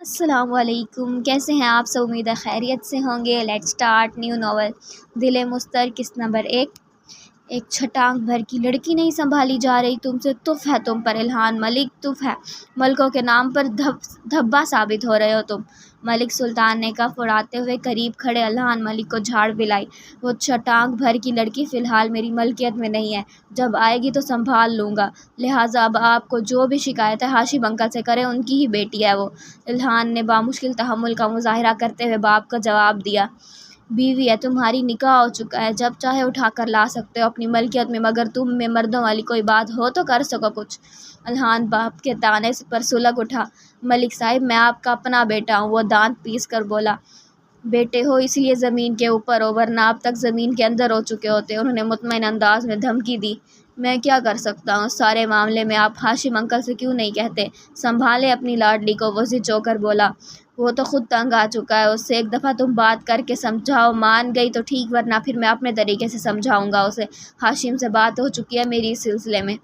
السلام علیکم، کیسے ہیں آپ سب؟ امید ہے خیریت سے ہوں گے۔ لیٹ سٹارٹ نیو ناول دل مستر قسط نمبر 1۔ ایک چھٹانک بھر کی لڑکی نہیں سنبھالی جا رہی تم سے، تف ہے تم پر الہان ملک، تف ہے ملکوں کے نام پر دھبا ثابت ہو رہے ہو تم۔ ملک سلطان نے کف اڑاتے ہوئے قریب کھڑے الہان ملک کو جھاڑ پلائی۔ وہ چھٹانک بھر کی لڑکی فی الحال میری ملکیت میں نہیں ہے، جب آئے گی تو سنبھال لوں گا، لہٰذا اب آپ کو جو بھی شکایت ہے ہاشم انکل سے کریں، ان کی ہی بیٹی ہے وہ۔ الہان نے بامشکل تحمل کا مظاہرہ کرتے ہوئے باپ کو جواب دیا۔ بیوی ہے تمہاری، نکاح ہو چکا ہے، جب چاہے اٹھا کر لا سکتے ہو اپنی ملکیت میں، مگر تم میں مردوں والی کوئی بات ہو تو کر سکو کچھ۔ الہان باپ کے طعنے پر سلگ اٹھا۔ ملک صاحب، میں آپ کا اپنا بیٹا ہوں، وہ دانت پیس کر بولا۔ بیٹے ہو اس لیے زمین کے اوپر ہو، ورنہ اب تک زمین کے اندر ہو چکے ہوتے۔ انہوں نے مطمئن انداز میں دھمکی دی۔ میں کیا کر سکتا ہوں؟ سارے معاملے میں آپ ہاشم انکل سے کیوں نہیں کہتے؟ سنبھالے اپنی لاڈلی کو، وہ ضد کر بولا۔ وہ تو خود تنگ آ چکا ہے، اس سے ایک دفعہ تم بات کر کے سمجھاؤ، مان گئی تو ٹھیک، ورنہ پھر میں اپنے طریقے سے سمجھاؤں گا اسے۔ ہاشم سے بات ہو چکی ہے میری اس سلسلے میں،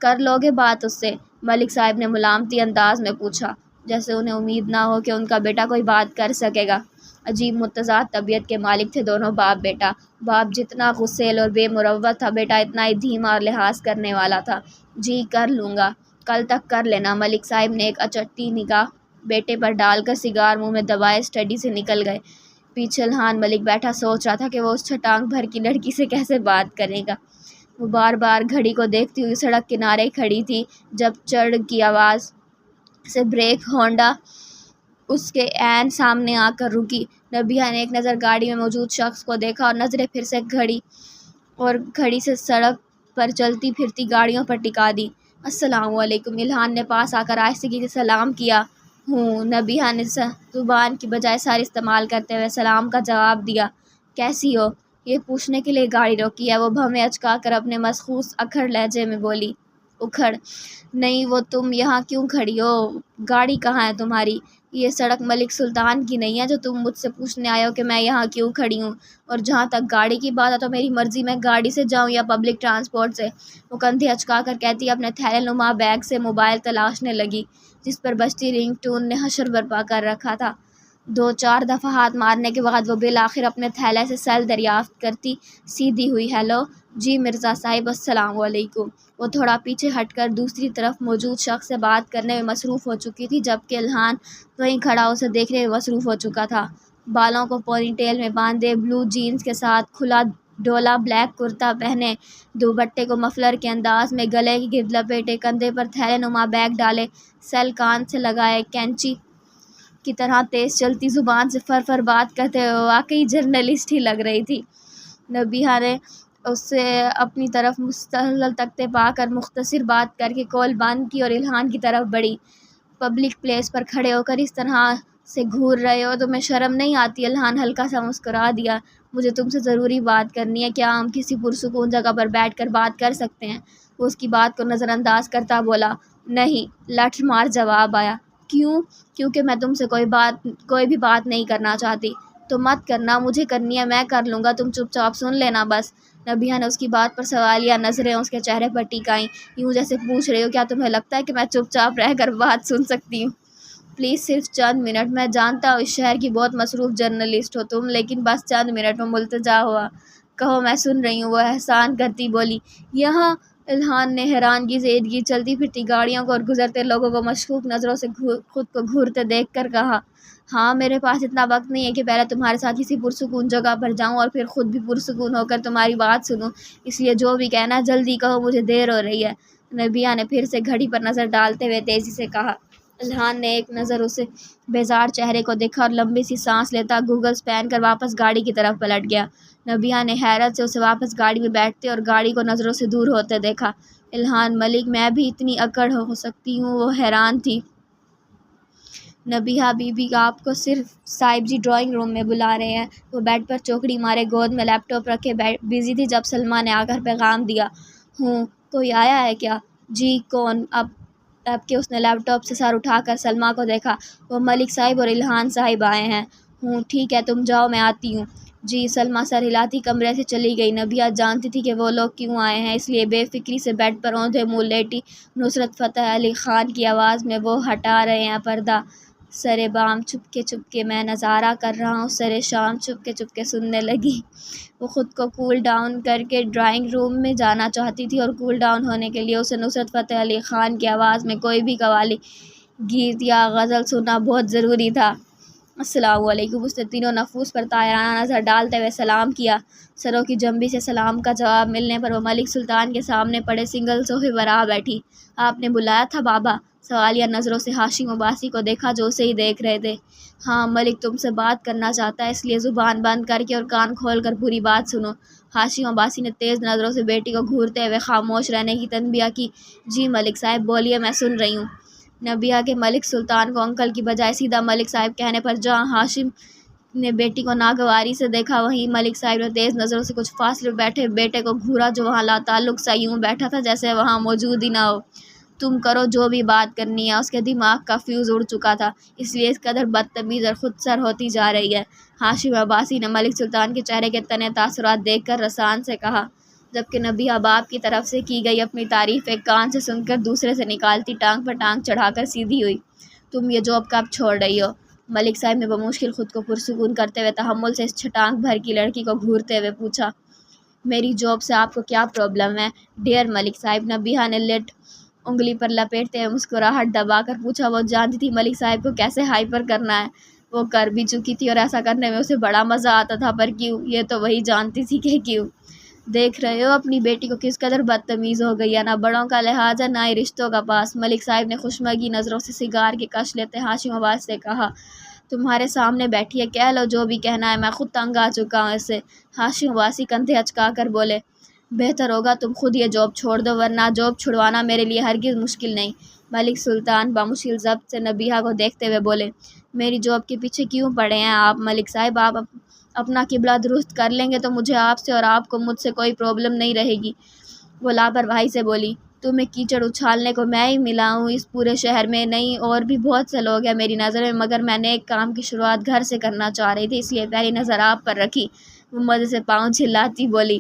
کر لو گے بات اس سے؟ ملک صاحب نے ملامتی انداز میں پوچھا، جیسے انہیں امید نہ ہو کہ ان کا بیٹا کوئی بات کر سکے گا۔ عجیب متضاد طبیعت کے مالک تھے دونوں باپ بیٹا۔ باپ جتنا غصیل اور بے مروت تھا، بیٹا اتنا ہی دھیما اور لحاظ کرنے والا تھا۔ جی کر لوں گا، کل تک کر لینا۔ ملک صاحب نے ایک اچٹی نگاہ بیٹے پر ڈال کر سگار منہ میں دبائے اسٹڈی سے نکل گئے۔ پیچھے الہان ملک بیٹھا سوچ رہا تھا کہ وہ اس چھٹانک بھر کی لڑکی سے کیسے بات کرے گا۔ وہ بار بار گھڑی کو دیکھتی ہوئی سڑک کنارے کھڑی تھی، جب چڑھ کی آواز سے بریک ہونڈا اس کے عین سامنے آ کر رکی۔ نبیہہ نے ایک نظر گاڑی میں موجود شخص کو دیکھا اور نظریں پھر سے گھڑی سے سڑک پر چلتی پھرتی گاڑیوں پر ٹکا دی۔ السلام علیکم، الہان نے پاس آ کر آہستگی سے سلام کیا۔ ہوں، نبیہہ نے زبان کی بجائے ساری استعمال کرتے ہوئے سلام کا جواب دیا۔ کیسی ہو؟ یہ پوچھنے کے لیے گاڑی روکی ہے، وہ بھویں اچکا کر اپنے مخصوص اکھڑ لہجے میں بولی۔ اکھڑ نہیں، وہ تم یہاں کیوں کھڑی ہو؟ گاڑی کہاں ہے تمہاری؟ یہ سڑک ملک سلطان کی نہیں ہے جو تم مجھ سے پوچھنے آئے ہو کہ میں یہاں کیوں کھڑی ہوں، اور جہاں تک گاڑی کی بات ہے تو میری مرضی، میں گاڑی سے جاؤں یا پبلک ٹرانسپورٹ سے؟ وہ کندھے اچکا کر کہتی اپنے تھیلے نما بیگ سے موبائل تلاشنے لگی، جس پر بجتی رنگ ٹون نے حشر برپا کر رکھا تھا۔ 2-4 دفعہ ہاتھ مارنے کے بعد وہ بالآخر اپنے تھیلے سے سیل دریافت کرتی سیدھی ہوئی۔ ہیلو جی مرزا صاحب، السلام علیکم۔ وہ تھوڑا پیچھے ہٹ کر دوسری طرف موجود شخص سے بات کرنے میں مصروف ہو چکی تھی، جبکہ الہان وہیں کھڑا اسے دیکھنے میں مصروف ہو چکا تھا۔ بالوں کو پونی ٹیل میں باندھے، بلو جینز کے ساتھ کھلا ڈولا بلیک کرتا پہنے، دوپٹے کو مفلر کے انداز میں گلے کے گرد لپیٹے، کندھے پر تھیلے نما بیگ ڈالے، سیل کان سے لگائے، کینچی کی طرح تیز چلتی زبان سے فر بات کرتے ہوئے واقعی جرنلسٹ ہی لگ رہی تھی۔ نبیہہ نے اسے اپنی طرف مستقل تکتے پا کر مختصر بات کر کے کال بند کی اور الہان کی طرف بڑھی۔ پبلک پلیس پر کھڑے ہو کر اس طرح سے گھور رہے ہو، تمہیں شرم نہیں آتی؟ الہان ہلکا سا مسکرا دیا۔ مجھے تم سے ضروری بات کرنی ہے، کیا ہم کسی پرسکون جگہ پر بیٹھ کر بات کر سکتے ہیں؟ وہ اس کی بات کو نظر انداز کرتا بولا۔ نہیں، لٹھ مار جواب آیا۔ کیوں؟ کیونکہ میں تم سے کوئی بھی بات نہیں کرنا چاہتی۔ تو مت کرنا، مجھے کرنی ہے، میں کر لوں گا، تم چپ چاپ سن لینا بس۔ نبیہہ نے اس کی بات پر سوالیہ نظریں اس کے چہرے پر ٹکائیں، یوں جیسے پوچھ رہی ہو کیا تمہیں لگتا ہے کہ میں چپ چاپ رہ کر بات سن سکتی ہوں؟ پلیز صرف چند منٹ، میں جانتا ہوں اس شہر کی بہت مصروف جرنلسٹ ہو تم، لیکن بس چند منٹ میں ملتجا ہوا۔ کہو، میں سن رہی ہوں، وہ احسان کرتی بولی۔ یہاں؟ الہان نے حیرانگی سے ارد گرد چلتی پھرتی گاڑیوں کو اور گزرتے لوگوں کو مشکوک نظروں سے خود کو گھورتے دیکھ کر کہا۔ ہاں، میرے پاس اتنا وقت نہیں ہے کہ پہلے تمہارے ساتھ کسی پرسکون جگہ پر جاؤں اور پھر خود بھی پرسکون ہو کر تمہاری بات سنوں، اس لیے جو بھی کہنا ہے جلدی کہو، مجھے دیر ہو رہی ہے۔ نبیہہ نے پھر سے گھڑی پر نظر ڈالتے ہوئے تیزی سے کہا۔ الہان نے ایک نظر اسے بیزار چہرے کو دیکھا اور لمبی سی سانس لیتا گوگلز پہن کر واپس گاڑی کی طرف پلٹ گیا۔ نبیہہ نے حیرت سے اسے واپس گاڑی میں بیٹھتے اور گاڑی کو نظروں سے دور ہوتے دیکھا۔ الہان ملک، میں بھی اتنی اکڑ ہو سکتی ہوں؟ وہ حیران تھی۔ نبیہہ بی بی آپ کو صرف صاحب جی ڈرائنگ روم میں بلا رہے ہیں۔ وہ بیڈ پر چوکڑی مارے گود میں لیپ ٹاپ رکھے بزی تھی جب سلمیٰ نے آ کر پیغام دیا۔ ہوں، کوئی آیا ہے کیا؟ جی کون؟ اب کہ اس نے لیپ ٹاپ سے سر اٹھا کر سلمیٰ کو دیکھا۔ وہ ملک صاحب اور الہان صاحب آئے ہیں۔ ہوں ٹھیک ہے، تم جاؤ، میں آتی ہوں۔ جی، سلمیٰ سر ہلاتی کمرے سے چلی گئی۔ نبیہہ جانتی تھی کہ وہ لوگ کیوں آئے ہیں، اس لیے بے فکری سے بیڈ پر اوندھے منہ لیٹی نصرت فتح علی خان کی آواز میں وہ ہٹا رہے ہیں پردہ، سر بام چپ کے میں نظارہ کر رہا ہوں، سر شام چپ کے سننے لگی۔ وہ خود کو کول ڈاؤن کر کے ڈرائنگ روم میں جانا چاہتی تھی، اور کول ڈاؤن ہونے کے لیے اسے نصرت فتح علی خان کی آواز میں کوئی بھی قوالی، گیت یا غزل سننا بہت ضروری تھا۔ السلام علیکم، اس نے تینوں نفوس پر طائرانہ نظر ڈالتے ہوئے سلام کیا۔ سروں کی جنبی سے سلام کا جواب ملنے پر وہ ملک سلطان کے سامنے پڑے سنگل صوفے پر آ بیٹھی۔ آپ نے بلایا تھا بابا؟ سوالیہ نظروں سے ہاشم عباسی کو دیکھا جو اسے ہی دیکھ رہے تھے۔ ہاں، ملک تم سے بات کرنا چاہتا ہے، اس لیے زبان بند کر کے اور کان کھول کر پوری بات سنو۔ ہاشم عباسی نے تیز نظروں سے بیٹی کو گھورتے ہوئے خاموش رہنے کی تنبیہ کی۔ جی ملک صاحب بولیے، میں سن رہی ہوں۔ نبیہ کے ملک سلطان کو انکل کی بجائے سیدھا ملک صاحب کہنے پر جہاں ہاشم نے بیٹی کو ناگواری سے دیکھا، وہیں ملک صاحب نے تیز نظروں سے کچھ فاصلے بیٹھے بیٹے کو گھورا جو وہاں لاتعلق سا یوں بیٹھا تھا جیسے وہاں موجود ہی نہ ہو۔ تم کرو جو بھی بات کرنی ہے۔ اس کے دماغ کا فیوز اڑ چکا تھا، اس لیے اس قدر بدتمیز اور خود سر ہوتی جا رہی ہے۔ ہاشم عباسی نے ملک سلطان کے چہرے کے تنے تاثرات دیکھ کر رسان سے کہا، جبکہ نبیہ باپ کی طرف سے کی گئی اپنی تعریف ایک کان سے سن کر دوسرے سے نکالتی ٹانگ پر ٹانگ چڑھا کر سیدھی ہوئی۔ تم یہ جاب کب چھوڑ رہی ہو؟ ملک صاحب نے بمشکل خود کو پرسکون کرتے ہوئے تحمل سے اس چھٹانگ بھر کی لڑکی کو گھورتے ہوئے پوچھا۔ میری جاب سے آپ کو کیا پرابلم ہے ڈیئر ملک صاحب؟ نبیہ نے لٹ انگلی پر لپیٹتے ہوئے مسکراہٹ دبا کر پوچھا۔ وہ جانتی تھی ملک صاحب کو کیسے ہائپر کرنا ہے، وہ کر بھی چکی تھی اور ایسا کرنے میں اسے بڑا مزہ آتا تھا، پر کیوں، یہ تو وہی جانتی تھی کہ کیوں۔ دیکھ رہے ہو اپنی بیٹی کو کس قدر بدتمیز ہو گئی ہے، نہ بڑوں کا لحاظ ہے نہ ہی رشتوں کا پاس۔ ملک صاحب نے خشمگی نظروں سے سگار کی کش لیتے ہاشم عباس سے کہا، تمہارے سامنے بیٹھی ہے، کہہ لو جو بھی کہنا ہے، میں خود تنگ آ چکا ہوں اس سے۔ ہاشم عباسی کندھے اچکا کر بولے، بہتر ہوگا تم خود یہ جاب چھوڑ دو، ورنہ جاب چھڑوانا میرے لیے ہرگز مشکل نہیں۔ ملک سلطان بمشکل ضبط سے نبیہ کو دیکھتے ہوئے بولے، میری جاب کے پیچھے کیوں پڑے ہیں آپ ملک صاحب؟ آپ اپنا قبلہ درست کر لیں گے تو مجھے آپ سے اور آپ کو مجھ سے کوئی پرابلم نہیں رہے گی۔ وہ لاپرواہی سے بولی، تمہیں کیچڑ اچھالنے کو میں ہی ملا ہوں اس پورے شہر میں؟ نہیں، اور بھی بہت سے لوگ ہیں میری نظر میں، مگر میں نے ایک کام کی شروعات گھر سے کرنا چاہ رہی تھی، اس لیے پہلی نظر آپ پر رکھی۔ وہ مزے سے پاؤں چلاتی بولی،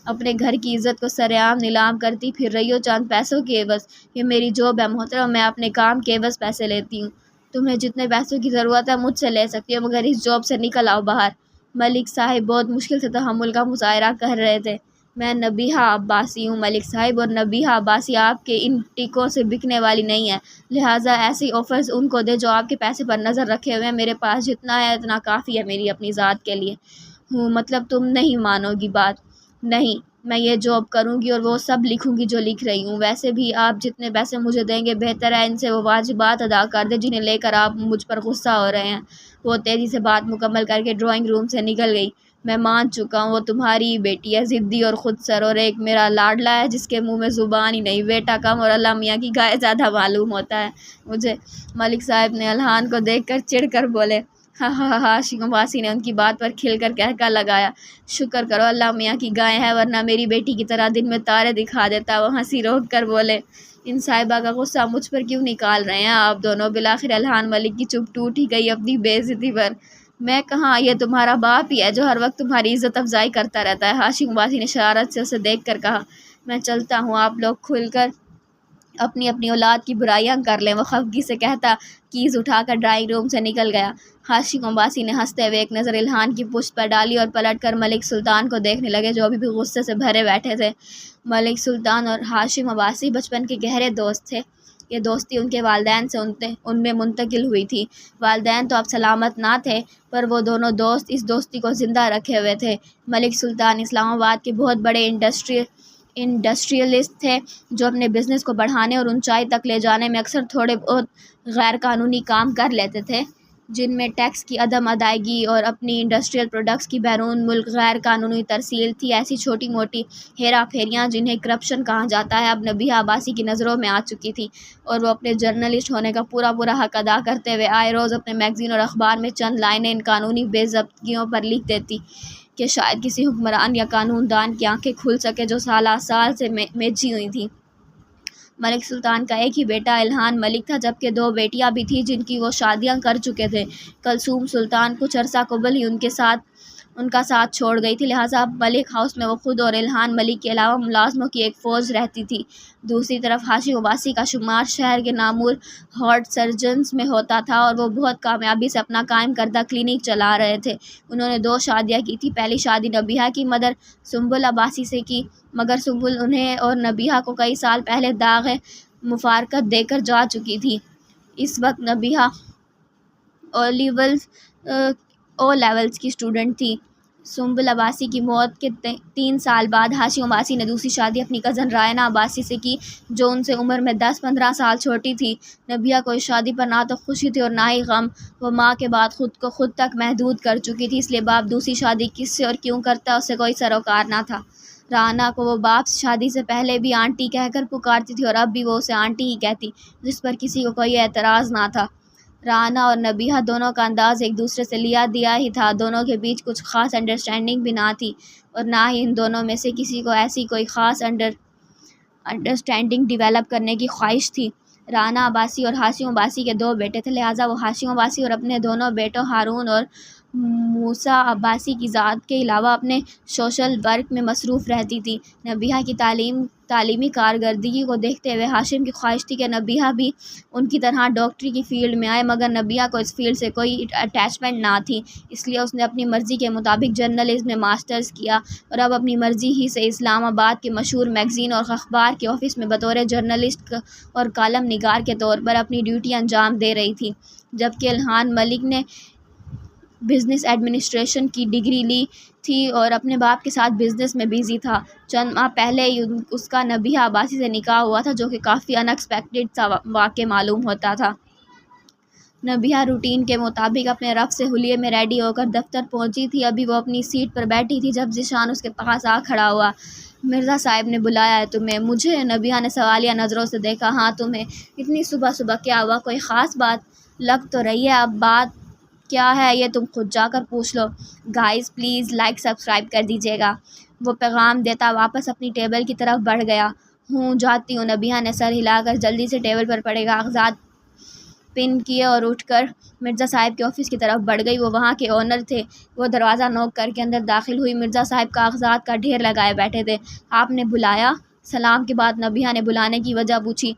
اپنے گھر کی عزت کو سر عام نیلام کرتی پھر رہی ہو چند پیسوں کے عوض؟ یہ میری جاب ہے محترم، میں اپنے کام کے عوض پیسے لیتی ہوں۔ تمہیں جتنے پیسوں کی ضرورت ہے مجھ سے لے سکتی ہو، مگر اس جاب سے نکل آؤ باہر۔ ملک صاحب بہت مشکل سے تحمل کا مظاہرہ کر رہے تھے۔ میں نبیہ عباسی ہوں ملک صاحب، اور نبیہ عباسی آپ کے ان ٹیکوں سے بکنے والی نہیں ہے، لہٰذا ایسی آفرز ان کو دے جو آپ کے پیسے پر نظر رکھے ہوئے ہیں۔ میرے پاس جتنا ہے اتنا کافی ہے میری اپنی ذات کے لیے۔ مطلب تم نہیں مانو گی بات؟ نہیں، میں یہ جاب کروں گی اور وہ سب لکھوں گی جو لکھ رہی ہوں۔ ویسے بھی آپ جتنے پیسے مجھے دیں گے بہتر ہے ان سے وہ واجبات ادا کر دیں جنہیں لے کر آپ مجھ پر غصہ ہو رہے ہیں۔ وہ تیزی سے بات مکمل کر کے ڈرائنگ روم سے نکل گئی۔ میں مان چکا ہوں وہ تمہاری ہی بیٹی ہے، ضدی اور خود سر، اور ایک میرا لاڈلا ہے جس کے منہ میں زبان ہی نہیں، بیٹا کم اور اللہ میاں کی گائے زیادہ معلوم ہوتا ہے مجھے۔ ملک صاحب نے الہان کو دیکھ کر چڑھ کر بولے۔ ہاں ہاں ہاں، ہاشم عباسی نے ان کی بات پر کھل کر کہکا لگایا، شکر کرو اللہ میاں کی گائے ہے، ورنہ میری بیٹی کی طرح دن میں تارے دکھا دیتا۔ وہ ہنسی روک کر بولے، ان صاحبہ کا غصہ مجھ پر کیوں نکال رہے ہیں آپ دونوں؟ بالآخر الہان ملک کی چپ ٹوٹ ہی گئی اپنی بے عزتی پر۔ میں کہاں، یہ تمہارا باپ ہی ہے جو ہر وقت تمہاری عزت افزائی کرتا رہتا ہے۔ ہاشم عباسی نے شرارت سے اسے دیکھ کر کہا، میں چلتا ہوں، آپ لوگ کھل کر اپنی اپنی اولاد کی برائیاں کر لیں۔ وہ خفگی سے کہتا کیز اٹھا کر ڈرائنگ روم سے نکل گیا۔ ہاشم عباسی نے ہنستے ہوئے ایک نظر الہان کی پشت پر ڈالی اور پلٹ کر ملک سلطان کو دیکھنے لگے جو ابھی بھی غصے سے بھرے بیٹھے تھے۔ ملک سلطان اور ہاشم عباسی بچپن کے گہرے دوست تھے۔ یہ دوستی ان کے والدین سے ان میں منتقل ہوئی تھی۔ والدین تو اب سلامت نہ تھے، پر وہ دونوں دوست اس دوستی کو زندہ رکھے ہوئے تھے۔ ملک سلطان اسلام آباد کے بہت بڑے انڈسٹریلسٹ تھے جو اپنے بزنس کو بڑھانے اور اونچائی تک لے جانے میں اکثر تھوڑے بہت غیر قانونی کام کر لیتے تھے، جن میں ٹیکس کی عدم ادائیگی اور اپنی انڈسٹریل پروڈکٹس کی بیرون ملک غیر قانونی ترسیل تھی۔ ایسی چھوٹی موٹی ہیرا پھیریاں جنہیں کرپشن کہا جاتا ہے اب نبیہ عباسی کی نظروں میں آ چکی تھی، اور وہ اپنے جرنلسٹ ہونے کا پورا حق ادا کرتے ہوئے آئے روز اپنے میگزین اور اخبار میں چند لائنیں ان قانونی بے ضابطگیوں پر لکھ دیتی کہ شاید کسی حکمران یا قانون دان کی آنکھیں کھل سکے جو سالہ سال سے میچھی ہوئی تھیں۔ ملک سلطان کا ایک ہی بیٹا الہان ملک تھا، جبکہ دو بیٹیاں بھی تھیں جن کی وہ شادیاں کر چکے تھے۔ کلثوم سلطان کچھ عرصہ قبل ہی ان کے ساتھ ان کا ساتھ چھوڑ گئی تھی، لہٰذا ملک ہاؤس میں وہ خود اور الہان ملک کے علاوہ ملازموں کی ایک فوج رہتی تھی۔ دوسری طرف ہاشم عباسی کا شمار شہر کے نامور ہارٹ سرجنز میں ہوتا تھا اور وہ بہت کامیابی سے اپنا قائم کردہ کلینک چلا رہے تھے۔ انہوں نے 2 شادیاں کی تھیں۔ پہلی شادی نبیہہ کی مدر سنبل عباسی سے کی، مگر سنبل انہیں اور نبیہہ کو کئی سال پہلے داغ مفارقت دے کر جا چکی تھی۔ اس وقت نبیہہ او لیولز کی اسٹوڈنٹ تھی۔ سنبل عباسی کی موت کے 3 سال بعد ہاشم عباسی نے دوسری شادی اپنی کزن رائنا عباسی سے کی، جو ان سے عمر میں 10-15 سال چھوٹی تھی۔ نبیہہ کو اس شادی پر نہ تو خوشی تھی اور نہ ہی غم۔ وہ ماں کے بعد خود کو خود تک محدود کر چکی تھی، اس لیے باپ دوسری شادی کس سے اور کیوں کرتا ہے اس سے کوئی سروکار نہ تھا۔ رائنا کو وہ باپ شادی سے پہلے بھی آنٹی کہہ کر پکارتی تھی اور اب بھی وہ اسے آنٹی ہی کہتی، جس پر کسی کو کوئی اعتراض نہ تھا۔ رائنا اور نبیہہ دونوں کا انداز ایک دوسرے سے لیا دیا ہی تھا، دونوں کے بیچ کچھ خاص انڈرسٹینڈنگ بھی نہ تھی اور نہ ہی ان دونوں میں سے کسی کو ایسی کوئی خاص انڈرسٹینڈنگ ڈیولپ کرنے کی خواہش تھی۔ رائنا عباسی اور ہاشم عباسی کے 2 بیٹے تھے، لہٰذا وہ ہاشم عباسی اور اپنے دونوں بیٹوں ہارون اور موسیٰ عباسی کی ذات کے علاوہ اپنے سوشل ورک میں مصروف رہتی تھی۔ نبیہہ کی تعلیمی کارکردگی کو دیکھتے ہوئے ہاشم کی خواہش تھی کہ نبیہہ بھی ان کی طرح ڈاکٹری کی فیلڈ میں آئے، مگر نبیہہ کو اس فیلڈ سے کوئی اٹیچمنٹ نہ تھی، اس لیے اس نے اپنی مرضی کے مطابق جرنلزم میں ماسٹرز کیا اور اب اپنی مرضی ہی سے اسلام آباد کے مشہور میگزین اور اخبار کے آفس میں بطور جرنلسٹ اور کالم نگار کے طور پر اپنی ڈیوٹی انجام دے رہی تھی، جبکہ الہان ملک نے بزنس ایڈمنسٹریشن کی ڈگری لی تھی اور اپنے باپ کے ساتھ بزنس میں بیزی تھا۔ چند ماہ پہلے ہی اس کا نبیہہ عباسی سے نکاح ہوا تھا، جو کہ کافی ان ایکسپیکٹڈ سا واقعہ معلوم ہوتا تھا۔ نبیہہ روٹین کے مطابق اپنے رف سے حلیے میں ریڈی ہو کر دفتر پہنچی تھی۔ ابھی وہ اپنی سیٹ پر بیٹھی تھی جب ذیشان اس کے پاس آ کھڑا ہوا۔ مرزا صاحب نے بلایا ہے تمہیں؟ مجھے؟ نبیہہ نے سوالیہ نظروں سے دیکھا۔ ہاں تمہیں؟ اتنی صبح صبح کیا ہوا؟ کوئی خاص بات لگ تو رہی ہے۔ اب بات کیا ہے یہ تم خود جا کر پوچھ لو۔ گائز پلیز لائک سبسکرائب کر دیجیے گا۔ وہ پیغام دیتا واپس اپنی ٹیبل کی طرف بڑھ گیا۔ جاتی ہوں۔ نبیہہ نے سر ہلا کر جلدی سے ٹیبل پر پڑے کاغذات پن کیے اور اٹھ کر مرزا صاحب کے آفس کی طرف بڑھ گئی۔ وہ وہاں کے اونر تھے۔ وہ دروازہ نوک کر کے اندر داخل ہوئی۔ مرزا صاحب کاغذات کا ڈھیر لگائے بیٹھے تھے۔ آپ نے بلایا؟ سلام کے بعد نبیہہ نے بلانے کی وجہ پوچھی۔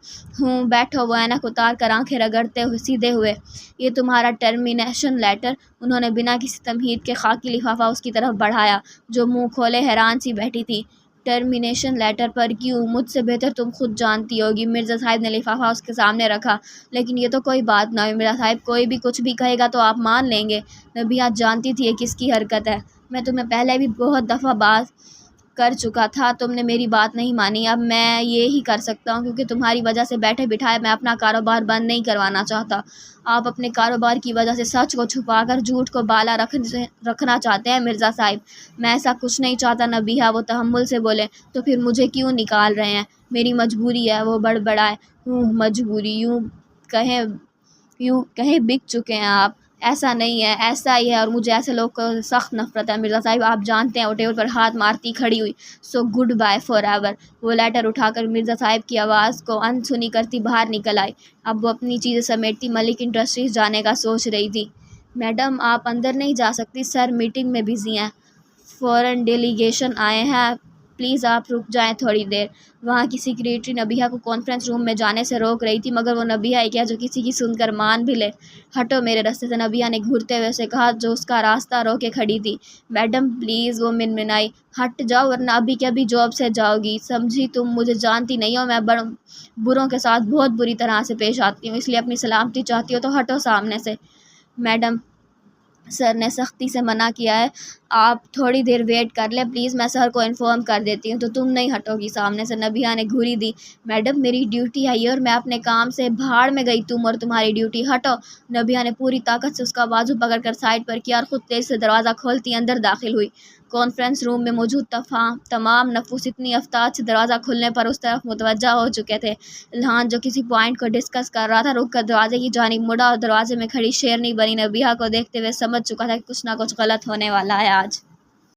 بیٹھو۔ وہ اینک اتار کر آنکھیں رگڑتے سیدھے ہوئے۔ یہ تمہارا ٹرمینیشن لیٹر؟ انہوں نے بنا کسی تمہید کے خاکی لفافہ اس کی طرف بڑھایا، جو منہ کھولے حیران سی بیٹھی تھی۔ ٹرمینیشن لیٹر پر کیوں؟ مجھ سے بہتر تم خود جانتی ہوگی۔ مرزا صاحب نے لفافہ اس کے سامنے رکھا۔ لیکن یہ تو کوئی بات نہ ہوئی مرزا صاحب، کوئی بھی کچھ بھی کہے گا تو آپ مان لیں گے؟ نبیہہ جانتی تھی یہ کس کی حرکت ہے۔ میں تمہیں پہلے بھی بہت دفعہ بات کر چکا تھا، تم نے میری بات نہیں مانی۔ اب میں یہ ہی کر سکتا ہوں کیونکہ تمہاری وجہ سے بیٹھے بٹھائے میں اپنا کاروبار بند نہیں کروانا چاہتا۔ آپ اپنے کاروبار کی وجہ سے سچ کو چھپا کر جھوٹ کو بالا رکھنا چاہتے ہیں مرزا صاحب۔ میں ایسا کچھ نہیں چاہتا نبیہہ، وہ تحمل سے بولے۔ تو پھر مجھے کیوں نکال رہے ہیں؟ میری مجبوری ہے، وہ بڑبڑائے۔ مجبوری؟ یوں کہیں بک چکے ہیں آپ؟ ایسا نہیں ہے، ایسا ہی ہے، اور مجھے ایسے لوگ کو سخت نفرت ہے مرزا صاحب، آپ جانتے ہیں۔ وہ ٹیبل پر ہاتھ مارتی کھڑی ہوئی۔ So goodbye forever. وہ لیٹر اٹھا کر مرزا صاحب کی آواز کو انسنی کرتی باہر نکل آئی۔ اب وہ اپنی چیزیں سمیٹتی ملک انڈسٹریز جانے کا سوچ رہی تھی۔ میڈم آپ اندر نہیں جا سکتی، سر میٹنگ میں بزی ہیں، فورن ڈیلیگیشن آئے ہیں، پلیز آپ رک جائیں تھوڑی دیر۔ وہاں کی سیکریٹری نبیہہ کو کانفرنس روم میں جانے سے روک رہی تھی، مگر وہ نبیہہ ہی کیا جو کسی کی سن کر مان بھی لے۔ ہٹو میرے راستے سے، نبیہہ نے گھورتے ہوئے اسے کہا جو اس کا راستہ رو کے کھڑی تھی۔ میڈم پلیز، وہ منمنائی۔ ہٹ جاؤ ورنہ ابھی کے ابھی جاب سے جاؤ گی، سمجھی؟ تم مجھے جانتی نہیں ہو، میں بروں کے ساتھ بہت بری طرح سے پیش آتی ہوں، اس لیے اپنی سلامتی چاہتی ہو تو ہٹو سامنے سے۔ میڈم سر نے سختی سے منع کیا ہے، آپ تھوڑی دیر ویٹ کر لیں پلیز، میں سر کو انفارم کر دیتی ہوں۔ تو تم نہیں ہٹو گی سامنے سے؟ نبیہہ نے گھوری دی۔ میڈم میری ڈیوٹی ہے یہ، اور میں اپنے کام سے بھاڑ میں گئی تم اور تمہاری ڈیوٹی، ہٹو۔ نبیہہ نے پوری طاقت سے اس کا بازو پکڑ کر سائڈ پر کیا اور خود تیز سے دروازہ کھولتی اندر داخل ہوئی۔ کانفرنس روم میں موجود تمام نفوس اتنی افتاد سے دروازہ کھلنے پر اس طرف متوجہ ہو چکے تھے۔ الہان جو کسی پوائنٹ کو ڈسکس کر رہا تھا رک کر دروازے کی جانب مڑا اور دروازے میں کھڑی شیرنی بنی نبیہہ کو دیکھتے ہوئے سمجھ چکا تھا کہ کچھ نہ کچھ غلط ہونے والا ہے آج۔